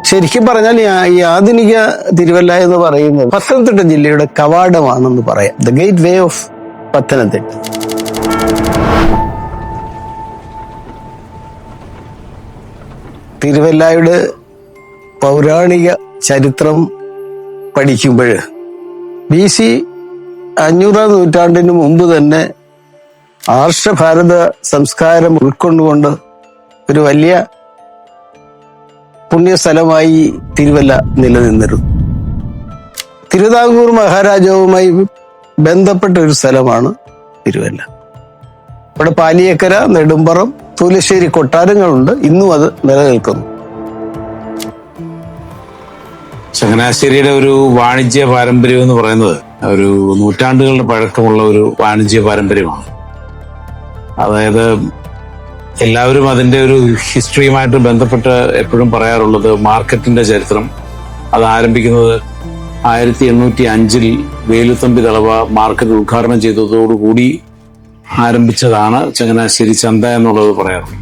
ശരിക്കും പറഞ്ഞാൽ ഈ ആധുനിക തിരുവല്ല എന്ന് പറയുന്നത് പത്തനംതിട്ട ജില്ലയുടെ കവാടമാണെന്ന് പറയാം. The gateway of Pathanamthitta. തിരുവല്ലയുടെ പൗരാണിക ചരിത്രം പഠിക്കുമ്പോൾ BC 500-ാം നൂറ്റാണ്ടിന് മുമ്പ് തന്നെ ആർഷഭാരത സംസ്കാരം ഉൾക്കൊണ്ടുകൊണ്ട് ഒരു വലിയ പുണ്യസ്ഥലമായി തിരുവല്ല നിലനിന്നിരുന്നു. തിരുവിതാംകൂർ മഹാരാജാവുമായി ബന്ധപ്പെട്ട ഒരു സ്ഥലമാണ് തിരുവല്ല. ഇവിടെ പാലിയേക്കര, നെടുമ്പറം, തൂലശ്ശേരി കൊട്ടാരങ്ങളുണ്ട്. ഇന്നും അത് നിലനിൽക്കുന്നു. ചങ്ങനാശ്ശേരിയുടെ ഒരു വാണിജ്യ പാരമ്പര്യം എന്ന് പറയുന്നത് ഒരു നൂറ്റാണ്ടുകളുടെ പഴക്കമുള്ള ഒരു വാണിജ്യ പാരമ്പര്യമാണ്. അതായത് എല്ലാവരും അതിന്റെ ഒരു ഹിസ്റ്ററിയുമായിട്ട് ബന്ധപ്പെട്ട് എപ്പോഴും പറയാറുള്ളത് മാർക്കറ്റിന്റെ ചരിത്രം അത് ആരംഭിക്കുന്നത് 1805 വേലുത്തമ്പി ദളവ മാർക്കറ്റ് ഉദ്ഘാടനം ചെയ്തതോടുകൂടി ആരംഭിച്ചതാണ് ചങ്ങനാശ്ശേരി ചന്ത എന്നുള്ളത് പറയാറുണ്ട്.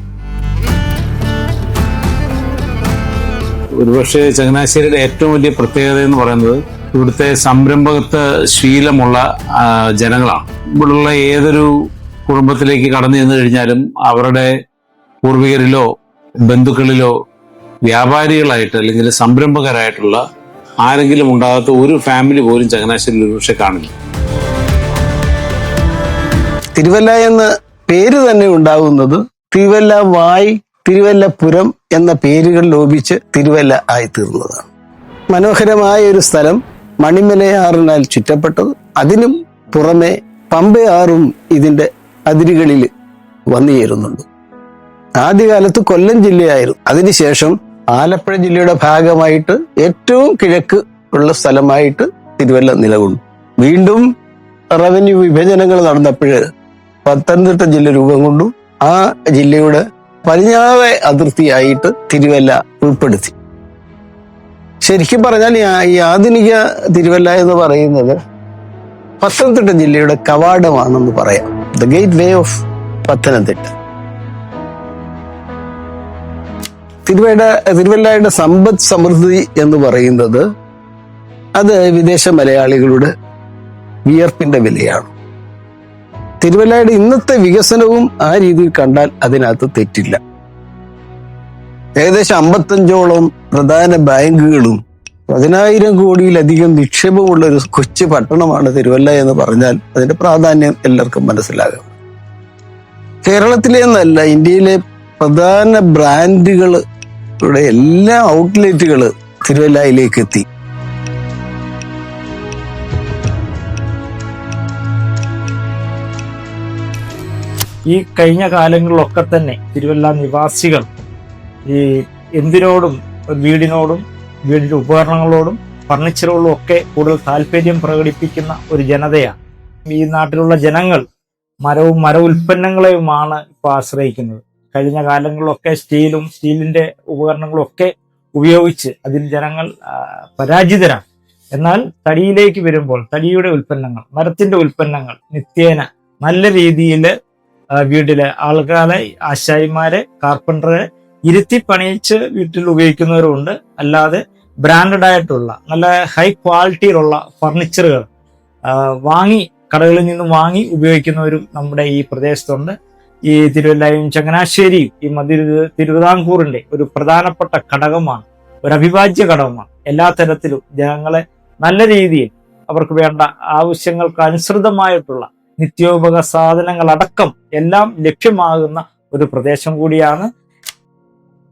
ഒരുപക്ഷെ ചങ്ങനാശ്ശേരിയുടെ ഏറ്റവും വലിയ പ്രത്യേകത എന്ന് പറയുന്നത് ഇവിടുത്തെ സംരംഭകത്വ ശീലമുള്ള ജനങ്ങളാണ്. ഇവിടെയുള്ള ഏതൊരു കുടുംബത്തിലേക്ക് കടന്നു ചെന്നു കഴിഞ്ഞാലും അവരുടെ പൂർവികരിലോ ബന്ധുക്കളിലോ വ്യാപാരികളായിട്ട് അല്ലെങ്കിൽ സംരംഭകരായിട്ടുള്ള ആരെങ്കിലും ഉണ്ടാകാത്ത ഒരു ഫാമിലി പോലും ചങ്ങനാശ്ശേരിയിൽ ഒരുപക്ഷെ കാണില്ല. തിരുവല്ല എന്ന പേര് തന്നെ ഉണ്ടാകുന്നത് തിരുവല്ല വായ്, തിരുവല്ലപുരം എന്ന പേരുകൾ ലോപിച്ച് തിരുവല്ല ആയിത്തീർന്നതാണ്. മനോഹരമായ ഒരു സ്ഥലം, മണിമലയാറിനാൽ ചുറ്റപ്പെട്ടത്. അതിനും പുറമെ പമ്പയാറും ഇതിന്റെ അതിരുകളിൽ വന്നു ചേരുന്നുണ്ട്. ആദ്യകാലത്ത് കൊല്ലം ജില്ലയായിരുന്നു. അതിനുശേഷം ആലപ്പുഴ ജില്ലയുടെ ഭാഗമായിട്ട് ഏറ്റവും കിഴക്ക് ഉള്ള സ്ഥലമായിട്ട് തിരുവല്ല നിലകൊണ്ടു. വീണ്ടും റവന്യൂ വിഭജനങ്ങൾ നടന്നപ്പോൾ പത്തനംതിട്ട ജില്ല രൂപം കൊണ്ടു. ആ ജില്ലയുടെ പടിഞ്ഞാറേ അതിർത്തിയായിട്ട് തിരുവല്ല ഉൾപ്പെടുത്തി. ശരിക്കും പറഞ്ഞാൽ ഈ ആധുനിക തിരുവല്ല എന്ന് പറയുന്നത് പത്തനംതിട്ട ജില്ലയുടെ കവാടമാണെന്ന് പറയാം. The gateway of Pathanamthitta. തിരുവല്ലയുടെ സമ്പദ് സമൃദ്ധി എന്ന് പറയുന്നത് അത് വിദേശ മലയാളികളുടെ വിയർപ്പിന്റെ വിലയാണ്. തിരുവല്ലയുടെ ഇന്നത്തെ വികസനവും ആ രീതിയിൽ കണ്ടാൽ അതിനകത്ത് തെറ്റില്ല. ഏകദേശം 55ഓളം പ്രധാന ബാങ്കുകളും 10,000 കോടിയിലധികം നിക്ഷേപമുള്ള ഒരു കൊച്ചു പട്ടണമാണ് തിരുവല്ല എന്ന് പറഞ്ഞാൽ അതിന്റെ പ്രാധാന്യം എല്ലാവർക്കും മനസ്സിലാകും. കേരളത്തിലെ എന്നല്ല, ഇന്ത്യയിലെ പ്രധാന ബ്രാൻഡുകളുടെ എല്ലാ ഔട്ട്ലെറ്റുകൾ തിരുവല്ലയിലേക്ക് എത്തി. ഈ കഴിഞ്ഞ കാലങ്ങളിലൊക്കെ തന്നെ തിരുവല്ല നിവാസികൾ ഈ എന്തിനോടും, വീടിനോടും വീടിന്റെ ഉപകരണങ്ങളോടും ഫർണിച്ചറുകളോടും ഒക്കെ കൂടുതൽ താല്പര്യം പ്രകടിപ്പിക്കുന്ന ഒരു ജനതയാണ്. ഈ നാട്ടിലുള്ള ജനങ്ങൾ മരവും മര ഉൽപ്പന്നങ്ങളെയുമാണ് ഇപ്പോൾ ആശ്രയിക്കുന്നത്. കഴിഞ്ഞ കാലങ്ങളിലൊക്കെ സ്റ്റീലിന്റെ ഉപകരണങ്ങളും ഒക്കെ ഉപയോഗിച്ച് അതിൽ ജനങ്ങൾ പരാജിതരാണ്. എന്നാൽ തടിയിലേക്ക് വരുമ്പോൾ തടിയുടെ ഉൽപ്പന്നങ്ങൾ, മരത്തിന്റെ ഉൽപ്പന്നങ്ങൾ നിത്യേന നല്ല രീതിയിൽ വീട്ടിലെ ആൾക്കാരെ, ആശാരിമാരെ, കാർപ്പൻറ്ററെ ഇരുത്തി പണിയിച്ച് വീട്ടിൽ ഉപയോഗിക്കുന്നവരുണ്ട്. അല്ലാതെ ബ്രാൻഡഡ് ആയിട്ടുള്ള നല്ല ഹൈ ക്വാളിറ്റിയിലുള്ള ഫർണിച്ചറുകൾ കടകളിൽ നിന്നും വാങ്ങി ഉപയോഗിക്കുന്നവരും നമ്മുടെ ഈ പ്രദേശത്തുണ്ട്. ഈ തിരുവല്ലയും ചങ്ങനാശ്ശേരിയും ഈ തിരുവിതാംകൂറിന്റെ ഒരു പ്രധാനപ്പെട്ട ഘടകമാണ്, ഒരു അവിഭാജ്യ ഘടകമാണ്. എല്ലാ തരത്തിലും ജനങ്ങളെ നല്ല രീതിയിൽ അവർക്ക് വേണ്ട ആവശ്യങ്ങൾക്ക് അനുസൃതമായിട്ടുള്ള നിത്യോപക സാധനങ്ങളടക്കം എല്ലാം ലഭ്യമാകുന്ന ഒരു പ്രദേശം കൂടിയാണ്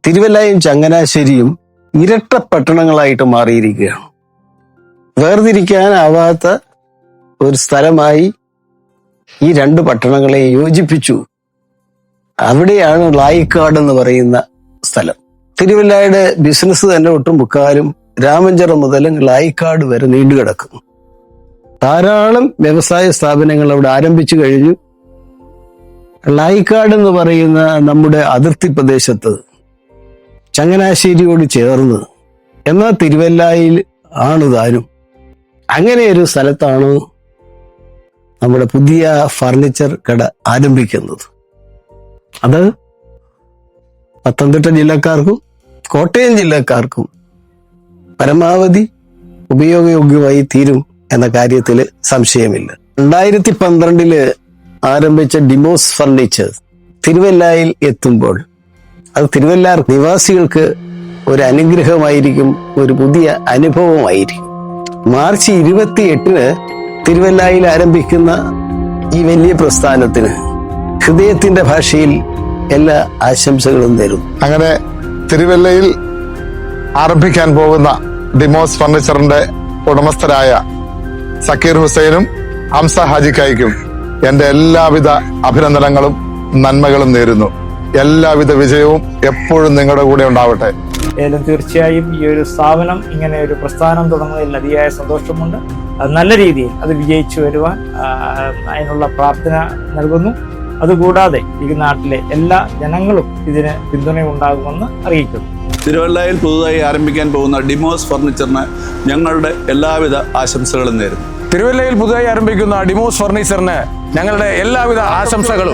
തിരുവല്ലയും ചങ്ങനാശ്ശേരിയും. ഇരട്ട പട്ടണങ്ങളായിട്ട് മാറിയിരിക്കുകയാണ്. വേർതിരിക്കാനാവാത്ത ഒരു സ്ഥലമായി ഈ രണ്ട് പട്ടണങ്ങളെ യോജിപ്പിച്ചു. അവിടെയാണ് ലായിക്കാട് എന്ന് പറയുന്ന സ്ഥലം. തിരുവല്ലയുടെ ബിസിനസ് തന്നെ ഒട്ടും മുക്കാലും രാമഞ്ചിറ മുതൽ ലായിക്കാട് വരെ നീണ്ടുകിടക്കുന്നു. ധാരാളം വ്യവസായ സ്ഥാപനങ്ങൾ അവിടെ ആരംഭിച്ചു കഴിഞ്ഞു. ലായിക്കാട് എന്ന് പറയുന്ന നമ്മുടെ അതിർത്തി പ്രദേശത്ത് ചങ്ങനാശ്ശേരിയോട് ചേർന്ന്, എന്നാൽ തിരുവല്ലയിൽ ആണ് താനും. അങ്ങനെ ഒരു സ്ഥലത്താണ് നമ്മുടെ പുതിയ ഫർണിച്ചർ കട ആരംഭിക്കുന്നത്. അത് പത്തനംതിട്ട ജില്ലക്കാർക്കും കോട്ടയം ജില്ലക്കാർക്കും പരമാവധി ഉപയോഗയോഗ്യമായി തീരും എന്ന കാര്യത്തിൽ സംശയമില്ല. 2012 ആരംഭിച്ച ഡിമോസ് ഫർണിച്ചർ തിരുവല്ലയിൽ എത്തുമ്പോൾ അത് തിരുവല്ലാർ നിവാസികൾക്ക് ഒരു അനുഗ്രഹമായിരിക്കും, ഒരു പുതിയ അനുഭവമായിരിക്കും. മാർച്ച് 28 തിരുവല്ലയിൽ ആരംഭിക്കുന്ന ഈ വലിയ പ്രസ്ഥാനത്തിന് ഹൃദയത്തിന്റെ ഭാഷയിൽ എല്ലാ ആശംസകളും തരും. അങ്ങനെ തിരുവല്ലയിൽ ആരംഭിക്കാൻ പോകുന്ന ഡിമോസ് ഫർണിച്ചറിന്റെ ഉടമസ്ഥരായ സക്കീർ ഹുസൈനും ഹംസ ഹാജിക്കായ്ക്കും എന്റെ എല്ലാവിധ അഭിനന്ദനങ്ങളും നന്മകളും നേരുന്നു. എല്ലാവിധ വിജയവും എപ്പോഴും നിങ്ങളുടെ കൂടെ ഉണ്ടാവട്ടെ. ഏതായാലും തീർച്ചയായും ഈ ഒരു സ്ഥാപനം, ഇങ്ങനെ ഒരു പ്രസ്ഥാനം തുടങ്ങുന്നതിൽ അതിയായ സന്തോഷമുണ്ട്. അത് നല്ല രീതിയിൽ അത് വിജയിച്ചു വരുവാൻ അതിനുള്ള പ്രാർത്ഥന നൽകുന്നു. അതുകൂടാതെ ഈ നാട്ടിലെ എല്ലാ ജനങ്ങളും ഇതിന് പിന്തുണയുണ്ടാകുമെന്ന് അറിയിക്കുന്നു. തിരുവല്ലയിൽ പുതുതായി ആരംഭിക്കാൻ പോകുന്ന ഡിമോസ് ഫർണിച്ചറിന് ഞങ്ങളുടെ എല്ലാവിധ ആശംസകളും നേരുന്നു. തിരുവല്ലയിൽ പുതുതായി ആരംഭിക്കുന്ന ഡിമോസ് ഫർണിച്ചറിന് ഞങ്ങളുടെ എല്ലാവിധ ആശംസകളും.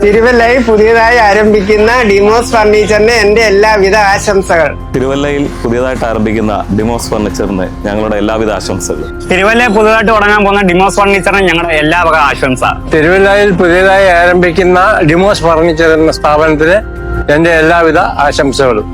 തിരുവല്ലയിൽ പുതിയതായി ആരംഭിക്കുന്ന ഡിമോസ് ഫർണിച്ചറിന് എന്റെ എല്ലാവിധ ആശംസകൾ. തിരുവല്ലയിൽ പുതിയതായിട്ട് ആരംഭിക്കുന്ന ഡിമോസ് ഫർണിച്ചറിന് ഞങ്ങളുടെ എല്ലാവിധ ആശംസകൾ. തിരുവല്ലയിൽ പുതുതായിട്ട് തുടങ്ങാൻ പോകുന്ന ഡിമോസ് ഫർണിച്ചറിന് ഞങ്ങളുടെ എല്ലാവക ആശംസ. തിരുവല്ലയിൽ പുതിയതായി ആരംഭിക്കുന്ന ഡിമോസ് ഫർണിച്ചർ എന്ന സ്ഥാപനത്തിന് എന്റെ എല്ലാവിധ ആശംസകളും.